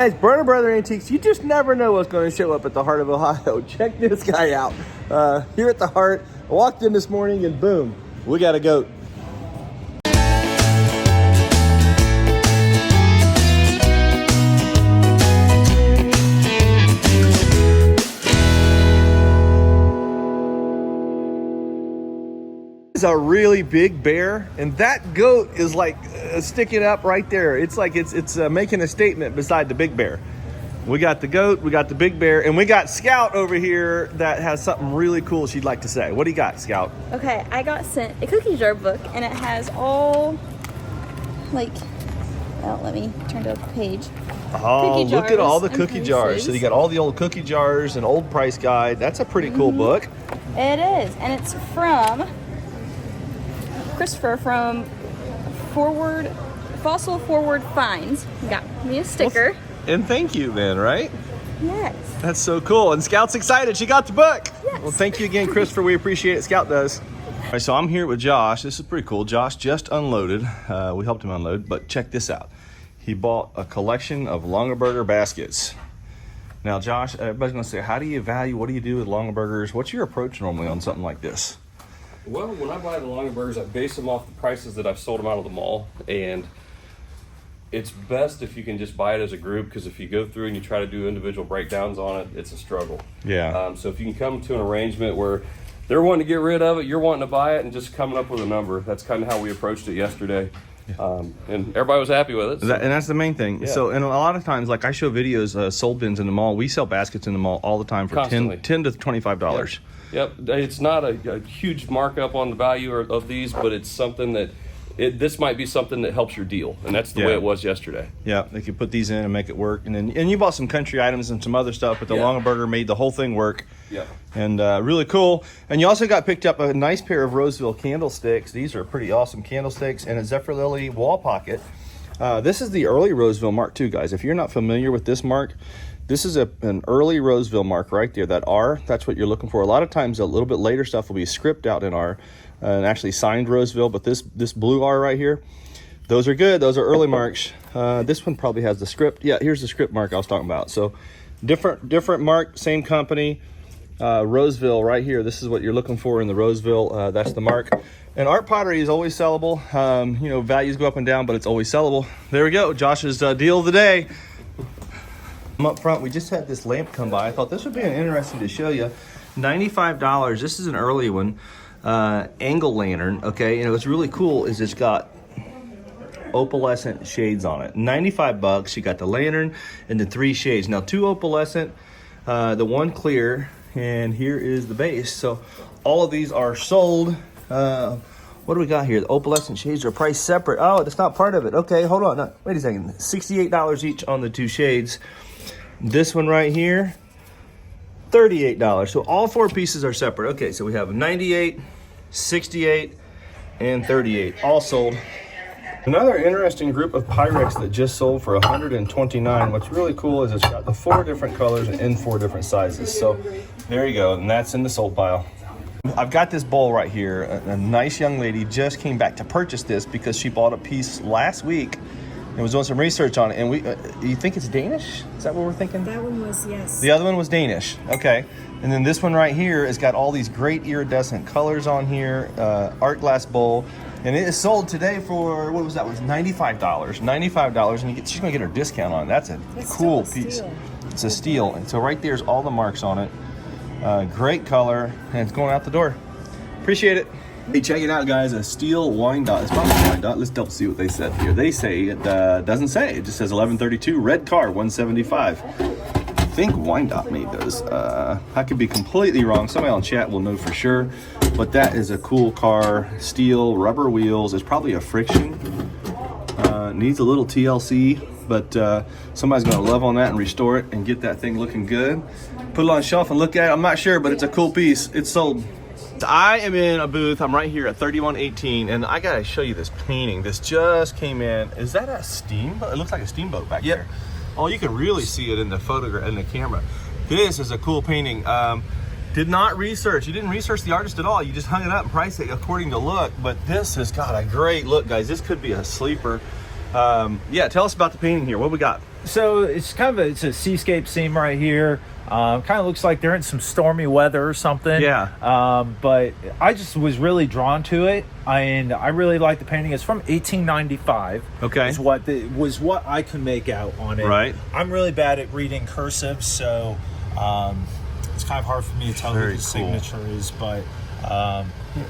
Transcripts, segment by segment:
Guys, Berner Brother Antiques, you just never know what's going to show up at the heart of Ohio. Check this guy out. Here at the heart, I walked in this morning and boom, we got a goat. A really big bear, and that goat is like sticking up right there. It's like it's making a statement beside the big bear. We got the goat, we got the big bear, and we got Scout over here that has something really cool she'd like to say. What do you got, Scout? Okay, I got sent a cookie jar book, and it has all, like, well, let me turn to a page. Oh, look at all the cookie jars. So you got all the old cookie jars and old price guide. That's a pretty cool book. It is, and it's from Christopher from Fossil Forward Finds. Got me a sticker. Well, and thank you, man, right? Yes. That's so cool. And Scout's excited. She got the book. Yes. Well, thank you again, Christopher. We appreciate it. Scout does. All right, so I'm here with Josh. This is pretty cool. Josh just unloaded. We helped him unload, but check this out. He bought a collection of Longaberger baskets. Now, Josh, everybody's going to say, how do you value, what do you do with Longabergers? What's your approach normally on something like this? Well, when I buy the Longabergers, I base them off the prices that I've sold them out of the mall, and it's best if you can just buy it as a group, because if you go through and you try to do individual breakdowns on it, it's a struggle. Yeah. So if you can come to an arrangement where they're wanting to get rid of it, you're wanting to buy it, and just coming up with a number. That's kind of how we approached it yesterday. And everybody was happy with it. So. And that's the main thing. Yeah. So, and a lot of times, like I show videos, sold bins in the mall. We sell baskets in the mall all the time for $10 to $25. Yep. It's not a huge markup on the value of these, but it's something that this might be something that helps your deal, and that's the way it was yesterday. Yeah, they could put these in and make it work. And you bought some country items and some other stuff, but the Longaberger made the whole thing work. Yeah. And really cool. And you also got picked up a nice pair of Roseville candlesticks. These are pretty awesome candlesticks, and a Zephyr Lily wall pocket. This is the early Roseville mark too, guys. If you're not familiar with this mark, this is an early Roseville mark right there. That R, that's what you're looking for. A lot of times a little bit later stuff will be script out in R and actually signed Roseville, but this blue R right here, those are good. Those are early marks. This one probably has the script. Yeah, here's the script mark I was talking about. So different mark, same company. Roseville right here. This is what you're looking for in the Roseville. That's the mark. And art pottery is always sellable. You know, values go up and down, but it's always sellable. There we go. Josh's deal of the day. Up front, we just had this lamp come by. I thought this would be interesting to show you. $95. This is an early one. Angle lantern. Okay, and what's really cool is it's got opalescent shades on it. 95 bucks. You got the lantern and the 3 shades. Now 2 opalescent, the 1 clear, and here is the base. So all of these are sold. What do we got here? The opalescent shades are priced separate. Oh, that's not part of it. Okay, hold on. No, wait a second. $68 each on the 2 shades. This one right here, $38. So all 4 pieces are separate. Okay, so we have 98, 68, and 38, all sold. Another interesting group of Pyrex that just sold for $129. What's really cool is it's got the 4 different colors and in 4 different sizes. So there you go, and that's in the sold pile. I've got this bowl right here. A nice young lady just came back to purchase this because she bought a piece last week and was doing some research on it. And you think it's Danish? Is that what we're thinking? That one was, yes. The other one was Danish. Okay. And then this one right here has got all these great iridescent colors on here. Art glass bowl. And it is sold today for, what was that? It was $95. $95. And she's going to get her discount on it. That's cool piece. Steel. It's a steel. And so right there's all the marks on it. Great color. And it's going out the door. Appreciate it. Hey, check it out, guys. A steel wine dot. It's probably a wine dot. Let's double see what they said here. They say it doesn't say. It just says 1132 red car 175. I think wine dot made those. I could be completely wrong. Somebody on chat will know for sure. But that is a cool car. Steel, rubber wheels. It's probably a friction. Needs a little TLC, but somebody's gonna love on that and restore it and get that thing looking good. Put it on a shelf and look at it. I'm not sure, but it's a cool piece. It's sold. I am in a booth. I'm right here at 3118, and I gotta show you this painting. This just came in. Is that a steamboat? It looks like a steamboat back there. Oh, you can really see it in the photograph, in the camera. This is a cool painting. Did not research. You didn't research the artist at all. You just hung it up and priced it according to look. But this has got a great look, guys. This could be a sleeper. Yeah, tell us about the painting here. What we got? So it's it's a seascape scene right here. Kind of looks like they're in some stormy weather or something. Yeah. But I just was really drawn to it, and I really like the painting. It's from 1895. Okay. Is what I can make out on it. Right. I'm really bad at reading cursive, so it's kind of hard for me to tell who the signature is. But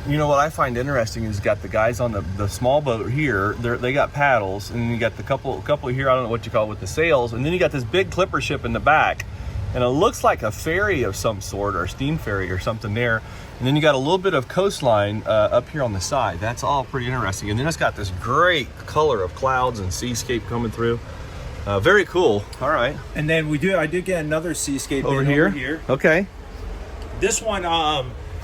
you know what I find interesting is you got the guys on the small boat here. They got paddles, and then you got the couple here. I don't know what you call it with the sails, and then you got this big clipper ship in the back. And it looks like a ferry of some sort, or a steam ferry or something there. And then you got a little bit of coastline up here on the side. That's all pretty interesting. And then it's got this great color of clouds and seascape coming through. Very cool. All right. And then I did get another seascape over here. Okay. This one,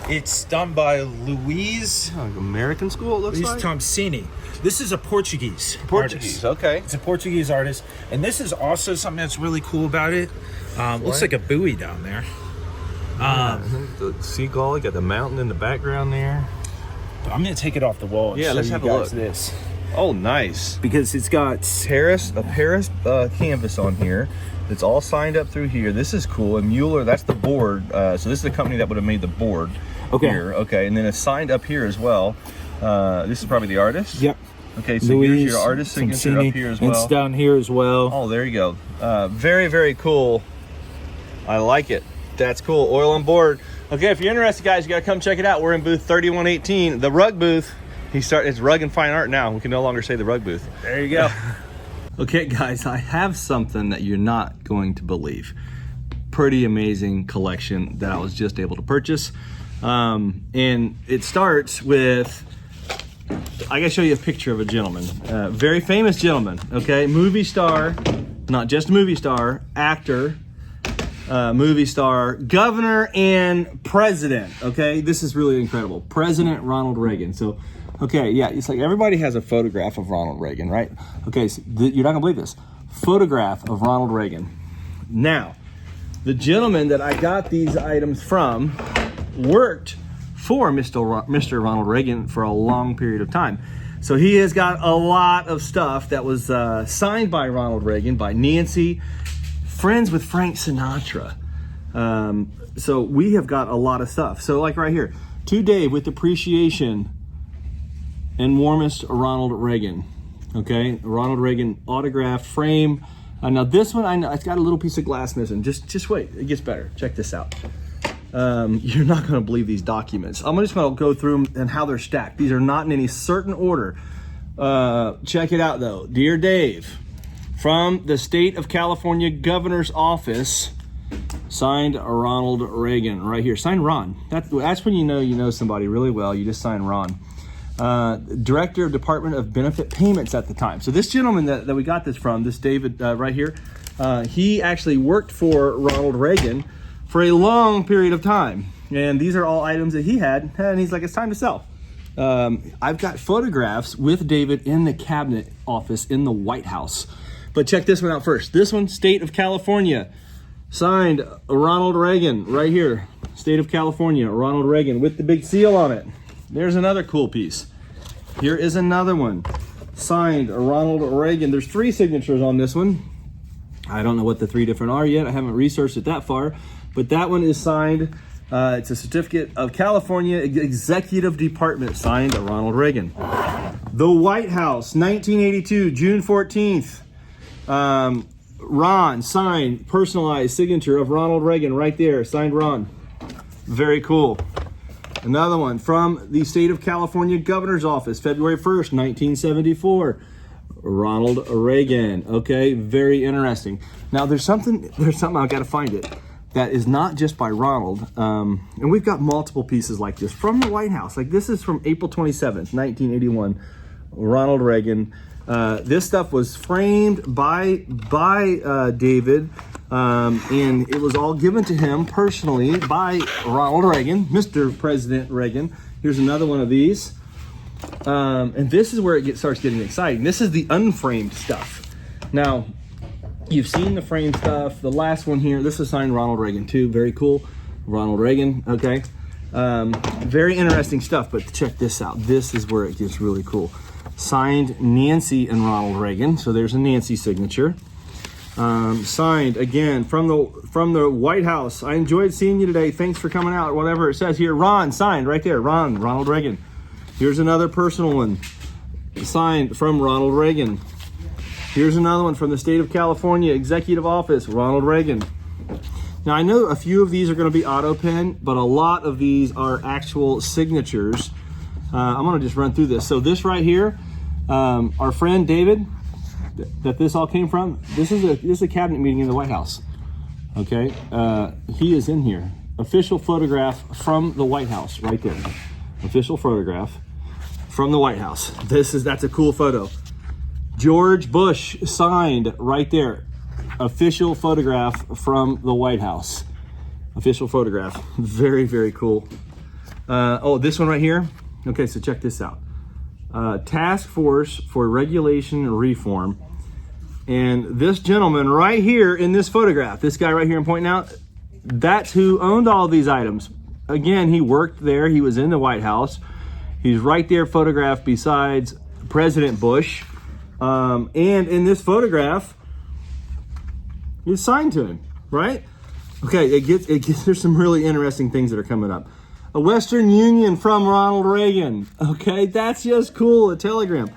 it's done by Luis. American School, it looks like. Tomsini. This is a Portuguese artist. Okay. It's a Portuguese artist. And this is also something that's really cool about it. Looks like a buoy down there. The seagull, you got the mountain in the background there. I'm going to take it off the wall and show let's you have guys a look. this. Oh, nice. Because it's got a Paris canvas on here. It's all signed up through here. This is cool. And Mueller, that's the board. So this is the company that would have made the board here. Okay, and then it's signed up here as well. This is probably the artist? Yep. Okay, so here's your artist signature up here as well. It's down here as well. Oh, there you go. Very, very cool. I like it. That's cool. Oil on board. Okay, if you're interested, guys, you got to come check it out. We're in booth 3118, the rug booth. It's Rug and Fine Art now. We can no longer say the rug booth. There you go. Okay, guys, I have something that you're not going to believe. Pretty amazing collection that I was just able to purchase. And it starts with, I gotta show you a picture of a gentleman, very famous gentleman, okay? Movie star, not just movie star, actor, movie star, governor, and president, okay? This is really incredible. President Ronald Reagan. So, okay, yeah, it's like everybody has a photograph of Ronald Reagan, right? Okay, so you're not gonna believe this. Photograph of Ronald Reagan. Now, the gentleman that I got these items from worked for Mr. Ronald Reagan for a long period of time. So he has got a lot of stuff that was signed by Ronald Reagan, by Nancy, friends with Frank Sinatra. So we have got a lot of stuff. So like right here, to Dave with appreciation and warmest Ronald Reagan. Okay, Ronald Reagan autograph frame. Now this one, I know it's got a little piece of glass missing. Just wait, it gets better. Check this out. You're not going to believe these documents. I'm just going to go through them and how they're stacked. These are not in any certain order. Check it out though. Dear Dave, from the State of California Governor's Office, signed Ronald Reagan right here. Signed Ron. That's when you know somebody really well. You just sign Ron. Director of Department of Benefit Payments at the time. So this gentleman that we got this from, this David right here, he actually worked for Ronald Reagan for a long period of time. And these are all items that he had, and he's like, it's time to sell. I've got photographs with David in the cabinet office in the White House. But check this one out first. This one, State of California, signed Ronald Reagan right here. State of California, Ronald Reagan with the big seal on it. There's another cool piece. Here is another one, signed Ronald Reagan. There's 3 signatures on this one. I don't know what the 3 different are yet. I haven't researched it that far, but that one is signed. It's a certificate of California Executive Department, signed Ronald Reagan. The White House, 1982, June 14th. Ron, signed, personalized signature of Ronald Reagan right there, signed Ron. Very cool. Another one from the State of California Governor's Office, February 1st, 1974. Ronald Reagan. Okay, very interesting. Now there's something I gotta find it that is not just by Ronald. And we've got multiple pieces like this from the White House. Like this is from April 27th, 1981. Ronald Reagan. This stuff was framed by David, and it was all given to him personally by Ronald Reagan, Mr. President Reagan. Here's another one of these. And this is where it starts getting exciting. This is the unframed stuff. Now, you've seen the framed stuff. The last one here, this is signed Ronald Reagan too. Very cool. Ronald Reagan, okay. Very interesting stuff, but check this out. This is where it gets really cool. Signed Nancy and Ronald Reagan. So there's a Nancy signature. Signed again from the White House. I enjoyed seeing you today. Thanks for coming out. Whatever it says here. Ron, signed right there. Ronald Reagan. Here's another personal one. Signed from Ronald Reagan. Here's another one from the state of California, Executive Office, Ronald Reagan. Now, I know a few of these are going to be auto pen, but a lot of these are actual signatures. I'm going to just run through this. So this right here, our friend David, that this all came from, this is a cabinet meeting in the White House. Okay, he is in here. Official photograph from the White House, right there. Official photograph from the White House. That's a cool photo. George Bush signed right there. Official photograph from the White House. Official photograph. Very, very cool. Oh, this one right here. Okay, so check this out. Task Force for Regulation Reform. And this gentleman right here in this photograph, this guy right here I'm pointing out, that's who owned all these items. Again, he worked there. He was in the White House. He's right there photographed besides President Bush. And in this photograph, it's signed to him, right? Okay, it gets there's some really interesting things that are coming up. A Western Union from Ronald Reagan. Okay, that's just cool, a telegram.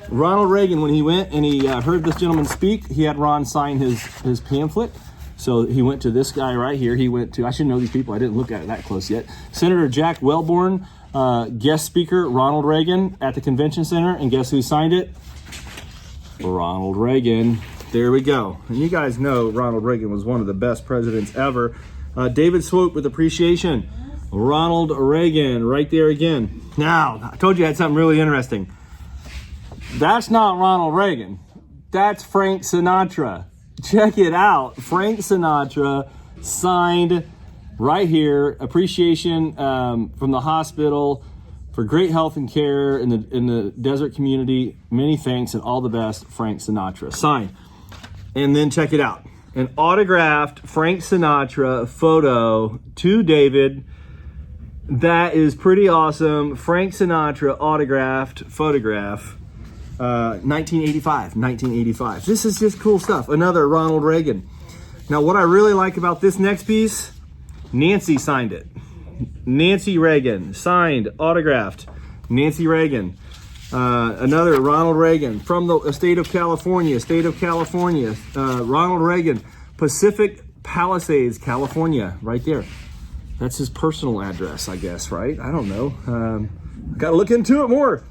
Ronald Reagan, when he went and he heard this gentleman speak, he had Ron sign his pamphlet. So he went to this guy right here. He went to, I should know these people, I didn't look at it that close yet. Senator Jack Wellborn, guest speaker, Ronald Reagan at the convention center. And guess who signed it? Ronald Reagan. There we go. And you guys know Ronald Reagan was one of the best presidents ever. David Swope with appreciation. Ronald Reagan right there again. Now, I told you I had something really interesting. That's not Ronald Reagan. That's Frank Sinatra. Check it out. Frank Sinatra signed right here. Appreciation from the hospital for great health and care in the desert community. Many thanks and all the best, Frank Sinatra. Signed. And then check it out. An autographed Frank Sinatra photo to David. That is pretty awesome. Frank Sinatra autographed photograph. 1985. This is just cool stuff. Another Ronald Reagan. Now, what I really like about this next piece, Nancy signed it. Nancy Reagan, signed, autographed. Nancy Reagan. Another Ronald Reagan from the state of California. Ronald Reagan, Pacific Palisades, California, right there. That's his personal address, I guess, right? I don't know. I got to look into it more.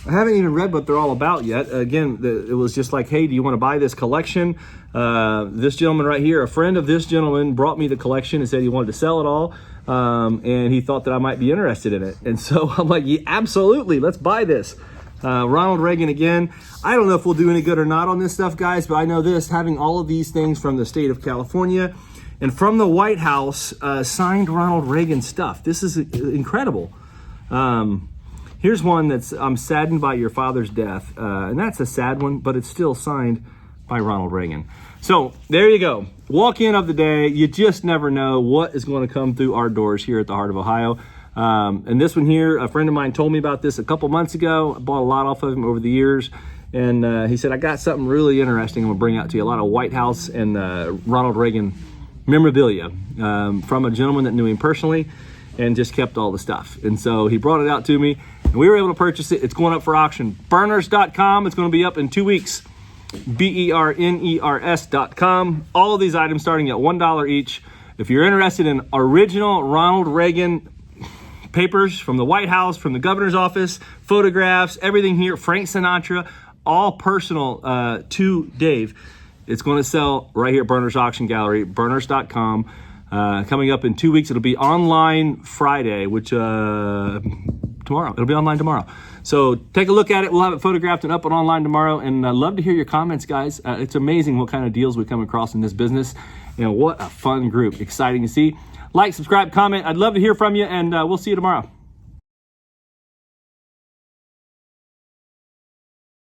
I haven't even read what they're all about yet. Again, it was just like, hey, do you want to buy this collection? This gentleman right here, a friend of this gentleman, brought me the collection and said he wanted to sell it all. And he thought that I might be interested in it. And so I'm like, yeah, absolutely, let's buy this. Ronald Reagan again. I don't know if we'll do any good or not on this stuff, guys, but I know this, having all of these things from the state of California and from the White House, signed Ronald Reagan stuff. This is incredible. Here's one that's, I'm saddened by your father's death. And that's a sad one, but it's still signed by Ronald Reagan. So there you go. Walk-in of the day. You just never know what is going to come through our doors here at the Heart of Ohio. And this one here, a friend of mine told me about this a couple months ago. I bought a lot off of him over the years. And he said, I got something really interesting I'm going to bring out to you. A lot of White House and Ronald Reagan memorabilia from a gentleman that knew him personally and just kept all the stuff. And so he brought it out to me. And we were able to purchase it. It's going up for auction. Berners.com. It's going to be up in 2 weeks. BERNERS.com. All of these items starting at $1 each. If you're interested in original Ronald Reagan papers from the White House, from the governor's office, photographs, everything here, Frank Sinatra, all personal to Dave. It's going to sell right here at Berners Auction Gallery, Berners.com. Coming up in 2 weeks. It'll be online Friday, which tomorrow. It'll be online tomorrow. So take a look at it. We'll have it photographed and up and online tomorrow. And I'd love to hear your comments, guys. It's amazing what kind of deals we come across in this business. And what a fun group. Exciting to see. Like, subscribe, comment. I'd love to hear from you. And we'll see you tomorrow.